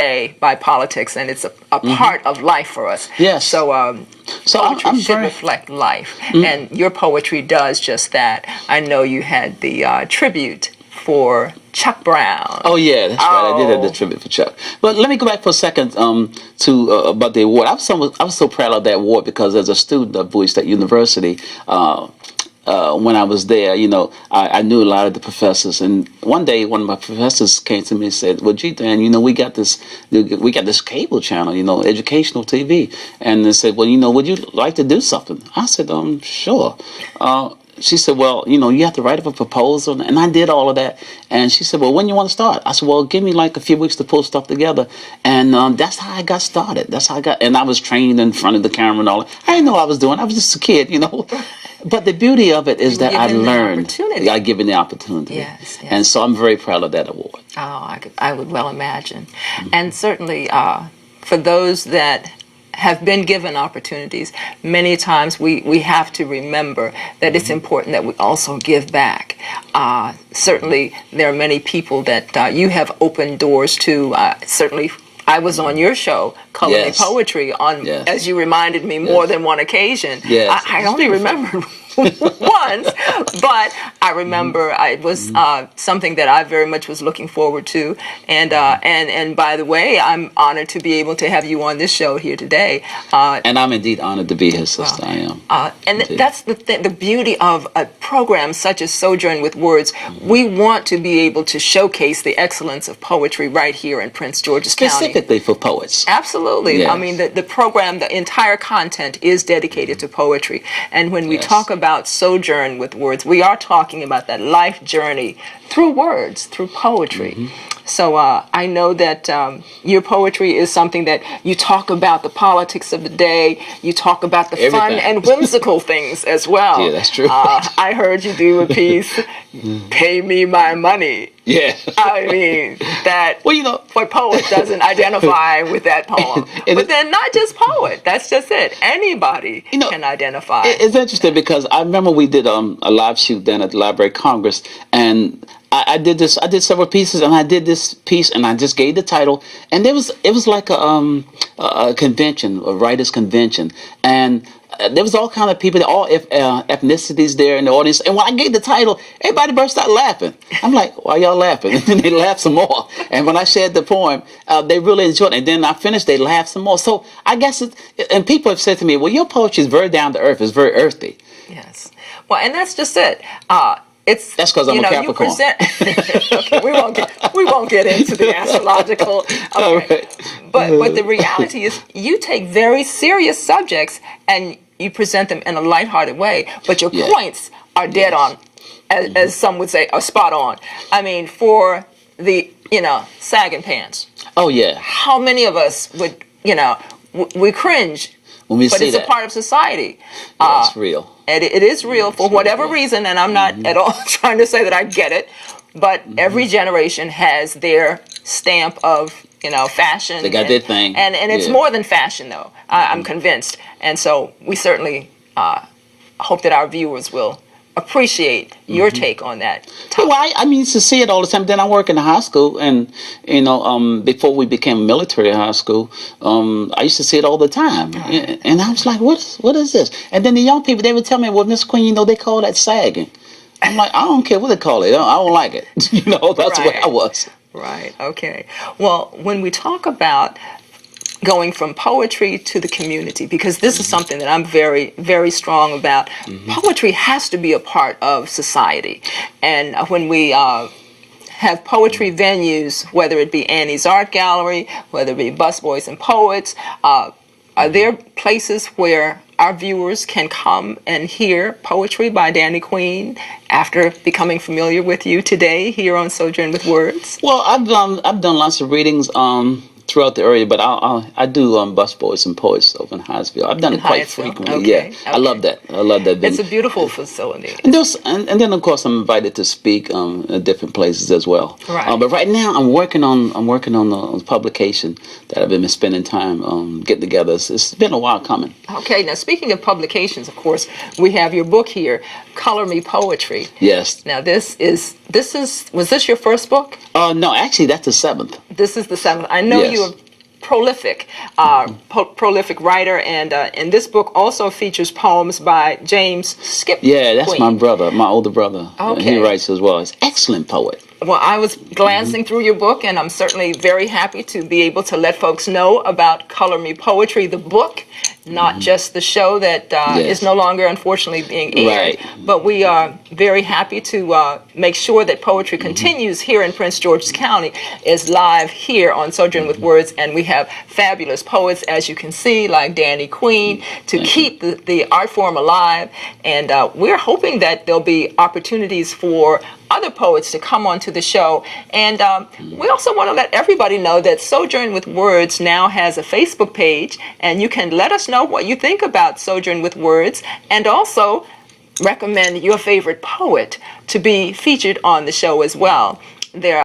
day by politics, and it's a part of life for us. Yes. So, poetry I'm should very... reflect life, and your poetry does just that. I know you had the tribute for Chuck Brown. Oh yeah, that's right. I did have the tribute for Chuck. But let me go back for a second to about the award. I was so proud of that award because as a student of Bowie State University, when I was there, you know, I knew a lot of the professors. And one day, one of my professors came to me and said, "Well, gee, Dan, you know, we got this cable channel, you know, educational TV." And they said, "Well, you know, would you like to do something?" I said, "Sure." She said, "Well, you know, you have to write up a proposal," and I did all of that. And she said, "Well, when you want to start?" I said, "Well, give me like a few weeks to pull stuff together." And that's how I got started. That's how I got, and I was trained in front of the camera and all that. I didn't know what I was doing. I was just a kid, you know. But the beauty of it is that I learned. I given the opportunity. Yes, yes. And so I'm very proud of that award. Oh, I would well imagine. And certainly for those that have been given opportunities, many times we have to remember that it's important that we also give back. Certainly there are many people that you have opened doors to. Certainly I was on your show, Color Me Poetry, on as you reminded me more than one occasion. Yes. I only remember once, but I remember it was something that I very much was looking forward to. And by the way, I'm honored to be able to have you on this show here today. And I'm indeed honored to be here, sister. I am. And that's the beauty of a program such as Sojourn with Words. We want to be able to showcase the excellence of poetry right here in Prince George's County. Specifically for poets. Absolutely. Yes. I mean, the program, the entire content is dedicated to poetry. And when we talk about Sojourn with Words, we are talking about that life journey through words, through poetry. So I know that your poetry is something that you talk about the politics of the day, you talk about the fun and whimsical things as well. Yeah, that's true. I heard you do a piece, Pay Me My Money. Yeah. I mean, that, well, you know, what poet doesn't identify with that poem? But then not just poet, that's just it. Anybody can identify. It's interesting because I remember we did a live shoot then at the Library of Congress, and I did several pieces, and I did this piece, and I just gave the title, and it was like a convention, a writers' convention, and there was all kind of people, all ethnicities there in the audience. And when I gave the title, everybody burst out laughing. I'm like, why y'all laughing? And then they laughed some more. And when I shared the poem, they really enjoyed it. And then I finished, they laughed some more. So I guess, and people have said to me, well, your poetry is very down to earth. It's very earthy. Yes. Well, and that's just it. That's because I'm a Capricorn. Okay, we won't get into the astrological. Okay. But the reality is, you take very serious subjects and you present them in a lighthearted way. But your points are dead on, as some would say, are spot on. I mean, for the sagging pants. Oh yeah. How many of us would we cringe? When we see it's a part of society. It's real. And it is real for whatever reason, and I'm not at all trying to say that I get it, but every generation has their stamp of, fashion. They got their thing. And it's more than fashion, though. I'm convinced. And so we certainly hope that our viewers will appreciate your take on that topic. Well, I used to see it all the time. Then I work in a high school, and before we became military high school, I used to see it all the time, and I was like, what is this? And then the young people, they would tell me, well, Miss Queen, they call that sagging. I'm like, I don't care what they call it. I don't like it. That's what I was. Right. Okay. Well, when we talk about going from poetry to the community, because this is something that I'm very, very strong about. Poetry has to be a part of society. And when we have poetry venues, whether it be Annie's Art Gallery, whether it be Busboys and Poets, are there places where our viewers can come and hear poetry by Danny Queen after becoming familiar with you today here on Sojourn with Words? Well, I've done lots of readings throughout the area, but I do Busboys and Poets over in Hyattsville. I've done it quite frequently. Okay. Yeah, I love that. I love that. It's a beautiful facility. And then of course I'm invited to speak at different places as well. Right. But right now I'm working on a publication that I've been spending time getting together. It's been a while coming. Okay. Now speaking of publications, of course, we have your book here, Color Me Poetry. Yes. Now was this your first book? No, actually that's the seventh. This is the 7th. I know Yes. you are prolific, prolific writer, and this book also features poems by James Skip. Yeah, that's Queen. my brother, my older brother. Okay. He writes as well. He's an excellent poet. Well, I was glancing through your book, and I'm certainly very happy to be able to let folks know about Color Me Poetry, the book, not just the show that is no longer, unfortunately, being aired. Right. But we are very happy to make sure that poetry continues here in Prince George's County, is live here on Sojourn with Words, and we have fabulous poets, as you can see, like Danny Queen, to keep the art form alive. And we're hoping that there'll be opportunities for other poets to come onto the show. And we also want to let everybody know that Sojourn with Words now has a Facebook page, and you can let us know what you think about Sojourn with Words, and also recommend your favorite poet to be featured on the show as well. There